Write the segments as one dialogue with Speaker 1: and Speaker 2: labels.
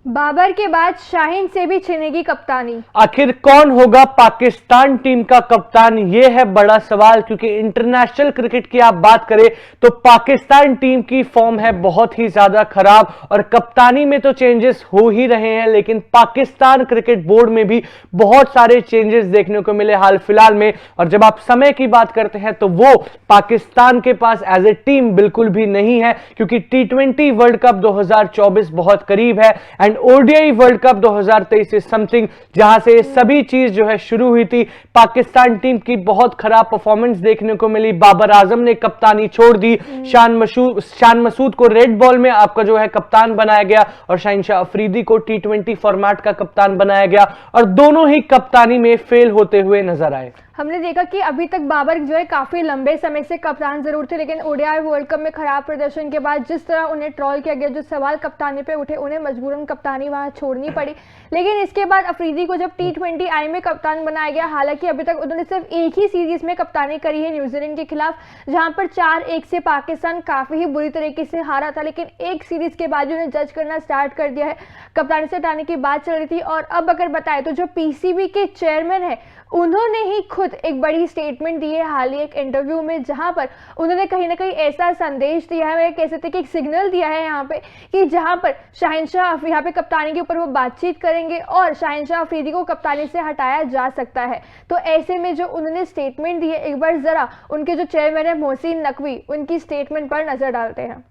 Speaker 1: बाबर के बाद शाहीन से भी छिनेगी कप्तानी।
Speaker 2: आखिर कौन होगा पाकिस्तान टीम का कप्तान, यह है बड़ा सवाल, क्योंकि इंटरनेशनल क्रिकेट की आप बात करें तो पाकिस्तान टीम की फॉर्म है बहुत ही ज्यादा खराब और कप्तानी में तो चेंजेस हो ही रहे हैं, लेकिन पाकिस्तान क्रिकेट बोर्ड में भी बहुत सारे चेंजेस देखने को मिले हाल फिलहाल में। और जब आप समय की बात करते हैं तो वो पाकिस्तान के पास एज ए टीम बिल्कुल भी नहीं है, क्योंकि T20 वर्ल्ड कप 2024 बहुत करीब है एंड ओडीआई वर्ल्ड कप 2023 से समथिंग, जहां से सभी चीज जो है शुरू हुई थी। पाकिस्तान टीम की बहुत खराब परफॉर्मेंस देखने को मिली, बाबर आजम ने कप्तानी छोड़ दी, शान मसूद को रेड बॉल में आपका जो है कप्तान बनाया गया और शाहिनशाह अफरीदी को T20 फॉर्मेट का कप्तान बनाया गया और दोनों ही कप्तानी में फेल होते हुए नजर आए।
Speaker 1: हमने देखा कि अभी तक बाबर जो है काफी लंबे समय से कप्तान जरूर थे, लेकिन ओडीआई वर्ल्ड कप में खराब प्रदर्शन के बाद जिस तरह उन्हें ट्रॉल किया गया, जो सवाल कप्तानी पे उठे, उन्हें मजबूरन कप्तानी वहां छोड़नी पड़ी। लेकिन इसके बाद अफरीदी को जब T20I में कप्तान बनाया गया, हालांकि अभी तक उन्होंने सिर्फ एक ही सीरीज में कप्तानी करी है न्यूजीलैंड के खिलाफ, जहां पर 4-1 से पाकिस्तान काफी ही बुरी तरीके से हारा था। लेकिन एक सीरीज के बाद उन्हें जज करना स्टार्ट कर दिया है, कप्तानी से हटाने की बात चल रही थी। और अब अगर बताएं तो जो पीसीबी के चेयरमैन है, उन्होंने ही खुद एक बड़ी स्टेटमेंट दी है हाल ही एक इंटरव्यू में, जहां पर उन्होंने कहीं ना कहीं ऐसा संदेश दिया है, कह सकते कि एक सिग्नल दिया है यहाँ पे, कि जहां पर शाहिनशाह यहाँ पे कप्तानी के ऊपर वो बातचीत करेंगे और शाहिनशाह अफरीदी को कप्तानी से हटाया जा सकता है। तो ऐसे में जो उन्होंने स्टेटमेंट दी है, एक बार जरा उनके जो चेयरमैन है मोहसिन नकवी, उनकी स्टेटमेंट पर नजर डालते हैं।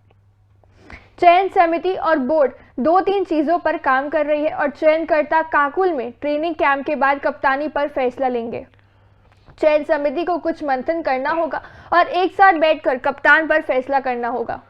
Speaker 1: चयन समिति और बोर्ड 2-3 चीजों पर काम कर रही है और चयनकर्ता काकुल में ट्रेनिंग कैंप के बाद कप्तानी पर फैसला लेंगे। चयन समिति को कुछ मंथन करना होगा और एक साथ बैठकर कप्तान पर फैसला करना होगा।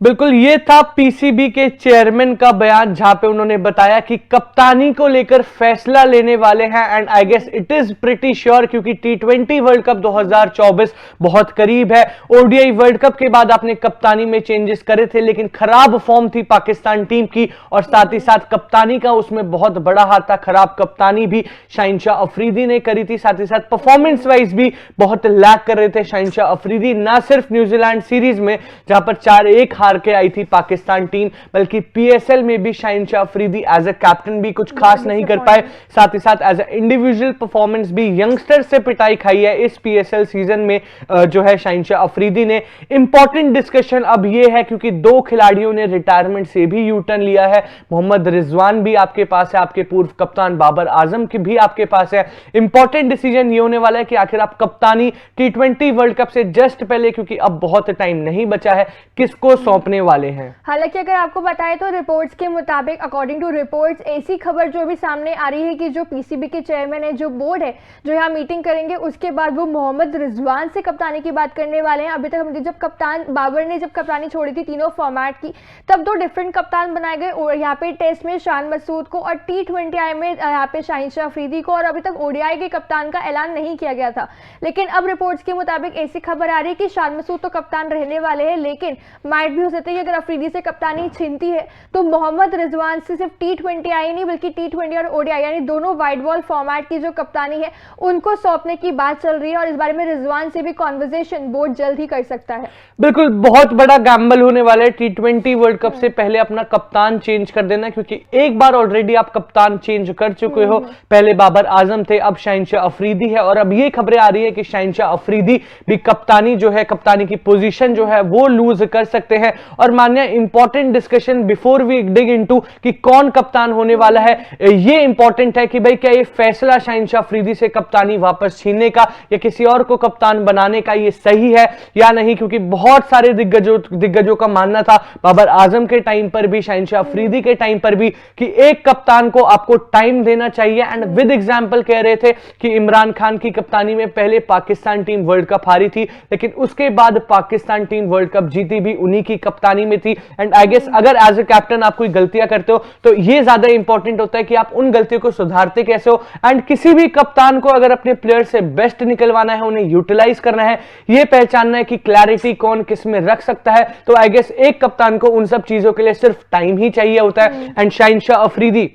Speaker 2: बिल्कुल, ये था पीसीबी के चेयरमैन का बयान, जहां पे उन्होंने बताया कि कप्तानी को लेकर फैसला लेने वाले हैं and I guess it is pretty sure, क्योंकि T20 वर्ल्ड कप 2024 बहुत करीब है। ओडीआई वर्ल्ड कप के बाद आपने कप्तानी में चेंजेस करे थे, लेकिन खराब फॉर्म थी पाकिस्तान टीम की और साथ ही साथ कप्तानी का उसमें बहुत बड़ा हाथ था। खराब कप्तानी भी शाहिनशाह अफरीदी ने करी थी, साथ ही साथ परफॉर्मेंस वाइज भी बहुत लैक कर रहे थे शाहिनशाह अफरीदी, ना सिर्फ न्यूजीलैंड सीरीज में जहां पर 4-1 हार के आई थी पाकिस्तान टीम, बल्कि पीएसएल में भी Shaheen Shah Afridi as a captain भी कुछ खास नहीं कर पाए। साथ ही साथ एज ए इंडिविजुअल परफॉर्मेंस भी यंगस्टर से पिटाई खाई है इस पीएसएल सीजन में जो है शाहिनशाह अफरीदी ने। इंपॉर्टेंट डिस्कशन अब ये है, क्योंकि 2 खिलाड़ियों ने रिटायरमेंट से भी यू टर्न लिया है। मोहम्मद रिजवान भी आपके पास है, आपके पूर्व कप्तान बाबर आजम की भी आपके पास है। इंपॉर्टेंट डिसीजन ये होने वाला है कि आखिर आप कप्तानी T20 वर्ल्ड कप से जस्ट पहले, क्योंकि अब बहुत टाइम नहीं बचा है, किसको सौंपने वाले हैं।
Speaker 1: हालांकि अगर आपको बताएं तो रिपोर्ट्स के मुताबिक, अकॉर्डिंग टू रिपोर्ट्स, ऐसी खबर जो भी सामने आ रही है कि जो पीसीबी के चेयरमैन है, जो बोर्ड है, जो यहाँ मीटिंग करेंगे, उसके बाद वो मोहम्मद रिजवान से कप्तानी की बात करने वाले हैं। अभी तक हम जब कप्तान बाबर ने जब कप्तानी छोड़ी थी तीनों फॉर्मेट की, तब 2 डिफरेंट कप्तान बनाए गए, और यहाँ पे टेस्ट में शान मसूद को और T20I में यहाँ पे शाहिनशाह अफरीदी को, और अभी तक ओडीआई के कप्तान का ऐलान नहीं किया गया था। लेकिन अब रिपोर्ट्स के मुताबिक ऐसी खबर आ रही है कि शान मसूद तो कप्तान रहने वाले हैं, लेकिन माइट भी हो सकता है कि अगर अफरीदी से कप्तानी छीनती है तो मोहम्मद रिजवान से सिर्फ T20I नहीं बल्कि T20 और ओडीआई यानी दोनों वाइट बॉल फॉर्मेट की जो कप्तानी है उनको सौंपने की बात चल रही है, और इस बारे में रिजवान से भी कॉन्वर्सेशन बोर्ड जल्द ही कर सकता है।
Speaker 2: बिल्कुल, बहुत बड़ा गैम्बल होने वाला है T20 वर्ल्ड कप से पहले अपना कप्तान चेंज कर देना, क्योंकि एक बार ऑलरेडी आप कप्तान चेंज कर चुके हो। पहले बाबर आजम थे, अब शाहिनशाह अफरीदी है, और अब ये खबरें आ रही है कि शाहिनशाह अफरीदी भी कप्तानी जो है, कप्तानी की पोजीशन जो है वो लूज कर सकते हैं। और मान्य important discussion before we dig into कि कौन कप्तान होने वाला है, ये इंपॉर्टेंट है कि भाई क्या ये फैसला शाहिनशाह अफरीदी से कप्तानी वापस छीनने का या किसी और को कप्तान बनाने का ये सही है या नहीं, क्योंकि बहुत सारे दिग्गजों का मानना था बाबर आजम के टाइम पर भी, शाहिनशाह अफरीदी के टाइम पर भी, कि एक कप्तान को आपको टाइम देना चाहिए। एंड विद एग्जांपल कह रहे थे कि इमरान खान की कप्तानी में पहले पाकिस्तान टीम वर्ल्ड कप हारी थी, लेकिन उसके बाद पाकिस्तान टीम वर्ल्ड कप जीती भी उन्हीं की कप्तानी में थी। एंड आई गेस अगर एज ए कैप्टन आप कोई गलतियां करते हो तो ये ज्यादा इंपॉर्टेंट होता है कि आप उन गलतियों को सुधारते कैसे हो। एंड किसी भी कप्तान को अगर अपने प्लेयर से बेस्ट निकलवाना है, उन्हें यूटिलाइज करना है, ये पहचानना है कि क्लैरिटी कौन किस में रख सकता है, तो आई गेस एक कप्तान को उन सब चीजों के लिए सिर्फ टाइम ही चाहिए होता है। And Shaheen Shah Afridi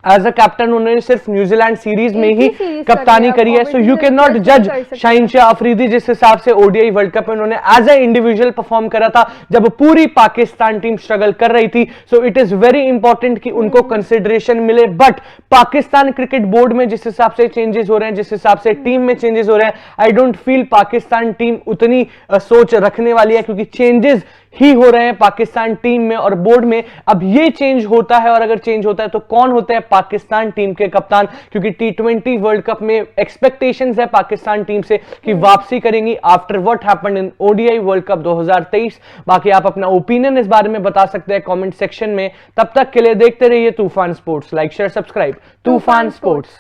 Speaker 2: as a captain उन्होंने सिर्फ न्यूजीलैंड सीरीज में
Speaker 1: एक
Speaker 2: ही
Speaker 1: ही सीरीज
Speaker 2: कप्तानी करी है, सो यू कैन नॉट जज
Speaker 1: कर सकते
Speaker 2: शाहीन शाह अफरीदी जिस हिसाब से ओडीआई वर्ल्ड कप में उन्होंने एज अ इंडिविजुअल परफॉर्म करा था जब पूरी पाकिस्तान टीम स्ट्रगल कर रही थी। So it is very important कि उनको कंसिडरेशन मिले, बट पाकिस्तान क्रिकेट बोर्ड में जिस हिसाब से चेंजेस हो रहे हैं, जिस हिसाब से टीम में चेंजेस हो रहे हैं, I don't feel Pakistan team उतनी सोच रखने वाली है, क्योंकि चेंजेस ही हो रहे हैं पाकिस्तान टीम में और बोर्ड में। अब ये चेंज होता है और अगर चेंज होता है तो कौन होता है पाकिस्तान टीम के कप्तान, क्योंकि टी20 वर्ल्ड कप में एक्सपेक्टेशंस है पाकिस्तान टीम से कि वापसी करेंगी after what happened in ODI world cup 2023। बाकी आप अपना ओपिनियन इस बारे में बता सकते हैं कमेंट सेक्शन में। तब तक के लिए देखते रहिए तूफान स्पोर्ट्स। लाइक शेयर सब्सक्राइब तूफान स्पोर्ट्स।